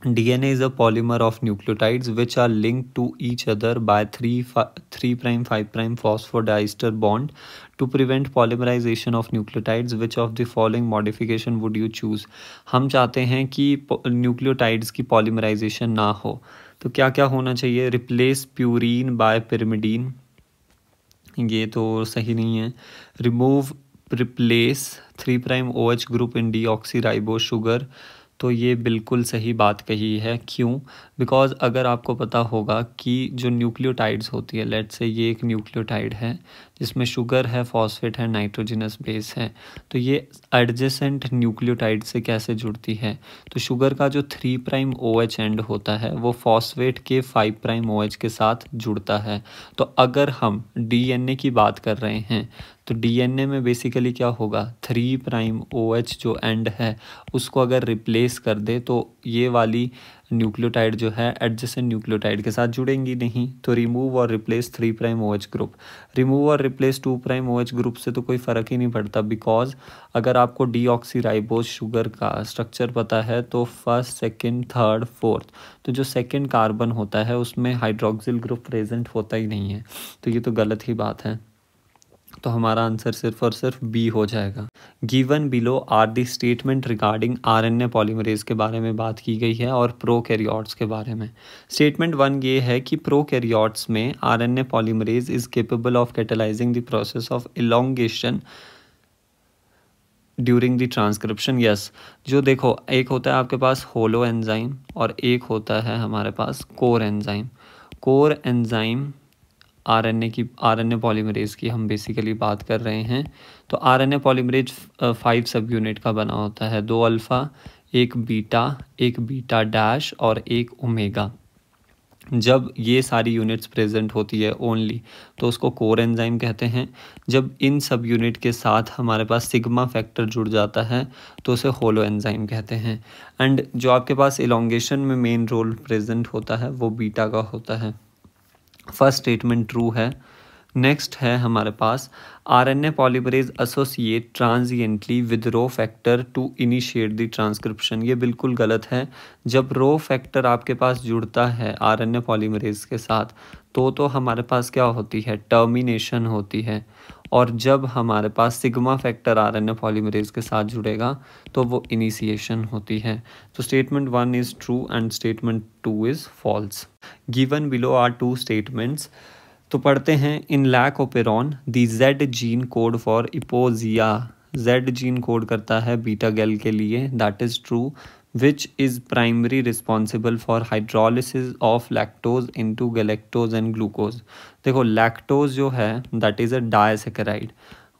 DNA is a polymer of nucleotides which are linked to each other by 3' 5' phosphodiester bond. To prevent polymerization of nucleotides, which of the following modification would you choose? हम चाहते हैं कि nucleotides की polymerisation ना हो, तो क्या क्या होना चाहिए? रिप्लेस प्यूरीन बाय पिरिमिडीन, ये तो सही नहीं है। Replace 3' OH group in deoxyribose sugar, तो ये बिल्कुल सही बात कही है। क्यों? बिकॉज अगर आपको पता होगा कि जो न्यूक्लियोटाइड्स होती है, लेट्स से ये एक न्यूक्लियोटाइड है जिसमें शुगर है, फॉस्फेट है, नाइट्रोजनस बेस है, तो ये एडजेसेंट न्यूक्लियोटाइड से कैसे जुड़ती है? तो शुगर का जो 3' OH एंड होता है वो फॉस्फेट के 5' OH के साथ जुड़ता है। तो अगर हम DNA की बात कर रहे हैं तो DNA में बेसिकली क्या होगा, 3' OH जो एंड है उसको अगर रिप्लेस कर दे तो ये वाली न्यूक्लियोटाइड जो है एडजेसेंट न्यूक्लियोटाइड के साथ जुड़ेंगी नहीं। तो रिमूव और रिप्लेस 3' OH ग्रुप, रिमूव और रिप्लेस 2' OH ग्रुप से तो कोई फ़र्क ही नहीं पड़ता, बिकॉज अगर आपको डीऑक्सीराइबोस शुगर का स्ट्रक्चर पता है तो फर्स्ट, सेकंड, थर्ड, फोर्थ, तो जो सेकंड कार्बन होता है उसमें हाइड्रोक्सिल ग्रुप प्रेजेंट होता ही नहीं है, तो ये तो गलत ही बात है। तो हमारा आंसर सिर्फ और सिर्फ बी हो जाएगा। Given below are the statement regarding RNA polymerase के बारे में बात की गई है और प्रोकैरियोट्स के बारे में। स्टेटमेंट 1 ये है कि प्रोकैरियोट्स में RNA polymerase is capable of catalysing the process of elongation during the transcription. Yes, जो देखो एक होता है आपके पास होलो एंजाइम और एक होता है हमारे पास core enzyme. Core enzyme RNA polymerase की हम बेसिकली बात कर रहे हैं। तो RNA पॉलीमरेज 5 सब यूनिट का बना होता है, 2 अल्फ़ा, एक बीटा डैश और एक ओमेगा। जब ये सारी यूनिट्स प्रेजेंट होती है ओनली तो उसको कोर एंजाइम कहते हैं। जब इन सब यूनिट के साथ हमारे पास सिग्मा फैक्टर जुड़ जाता है तो उसे होलो एंजाइम कहते हैं। एंड जो आपके पास इलोंगेशन में मेन रोल प्रेजेंट होता है वो बीटा का होता है। फर्स्ट स्टेटमेंट ट्रू है। नेक्स्ट है हमारे पास RNA polymerase associate transiently with rho factor to initiate the transcription, ये बिल्कुल गलत है। जब रो फैक्टर आपके पास जुड़ता है RNA पॉलीमरेज के साथ तो हमारे पास क्या होती है, टर्मिनेशन होती है। और जब हमारे पास सिग्मा फैक्टर RNA पॉलीमरेज के साथ जुड़ेगा तो वो इनिशिएशन होती है। तो statement 1 is true and statement 2 is false. Given below are 2 statements. तो पढ़ते हैं, in lac operon the Z gene code for इपोजिया, Z जीन कोड करता है बीटा गैल के लिए, that is true. Which is primary responsible for hydrolysis of lactose into galactose and glucose. देखो lactose जो है दैट इज़ अ डायसेकेराइड,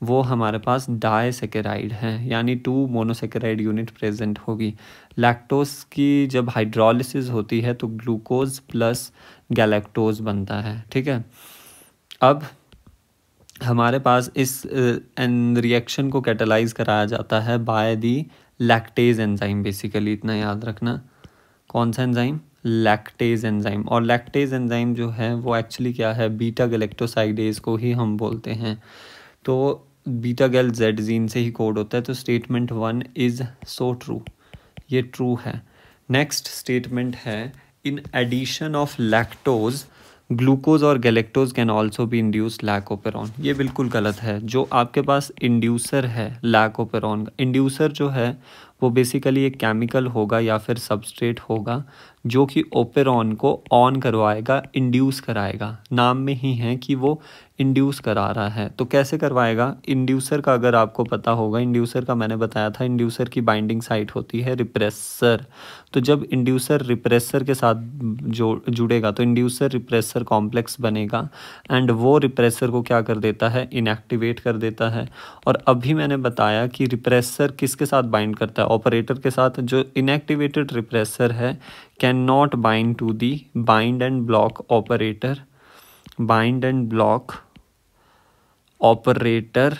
वो हमारे पास डायसेकेराइड है, यानी 2 मोनोसेकेराइड यूनिट प्रेजेंट होगी। लैक्टोज की जब हाइड्रोलिसिस होती है तो ग्लूकोज प्लस गैलेक्टोज बनता है, ठीक है। अब हमारे पास इस रिएक्शन को कैटेलाइज कराया जाता है by the lactase enzyme, basically इतना याद रखना। कौन सा एंजाइम? Lactase enzyme. और लैक्टेज एंजाइम जो है वो एक्चुअली क्या है, बीटा गैलेक्टोसाइडेज को ही हम बोलते हैं। तो बीटा गैल Z जीन से ही कोड होता है। तो स्टेटमेंट 1 इज़ सो ट्रू, ये ट्रू है। नेक्स्ट स्टेटमेंट है, in addition of lactose glucose और गैलेक्टोज कैन ऑल्सो भी इंड्यूस लैक ओपेरॉन, ये बिल्कुल गलत है। जो आपके पास इंड्यूसर है लैक ओपेरॉन का, इंड्यूसर जो है वो बेसिकली एक केमिकल होगा या फिर सबस्ट्रेट होगा जो कि ओपेरॉन को ऑन करवाएगा, इंड्यूस कराएगा। नाम में ही है कि वो इंड्यूस करा रहा है। तो कैसे करवाएगा? इंड्यूसर का अगर आपको पता होगा, इंड्यूसर का मैंने बताया था, इंड्यूसर की बाइंडिंग साइट होती है रिप्रेसर। तो जब इंड्यूसर रिप्रेसर के साथ जो जुड़ेगा तो इंड्यूसर रिप्रेसर कॉम्प्लेक्स बनेगा एंड वो रिप्रेसर को क्या कर देता है, इनएक्टिवेट कर देता है। और अभी मैंने बताया कि रिप्रेसर किसके साथ बाइंड करता है, ऑपरेटर के साथ। जो इनएक्टिवेटेड रिप्रेसर है can not bind to the bind and block operator, bind and block operator,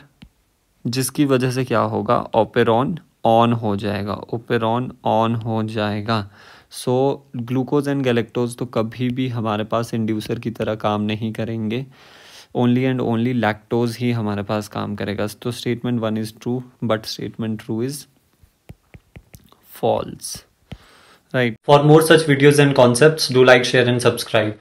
जिसकी वजह से क्या होगा, ओपेरॉन ऑन हो जाएगा, ओपेरॉन ऑन हो जाएगा। सो ग्लूकोज एंड गैलेक्टोज तो कभी भी हमारे पास इंड्यूसर की तरह काम नहीं करेंगे, ओनली एंड ओनली लैक्टोज ही हमारे पास काम करेगा। तो statement 1 is true but statement 2 is false. Right. For more such videos and concepts, do like, share and subscribe.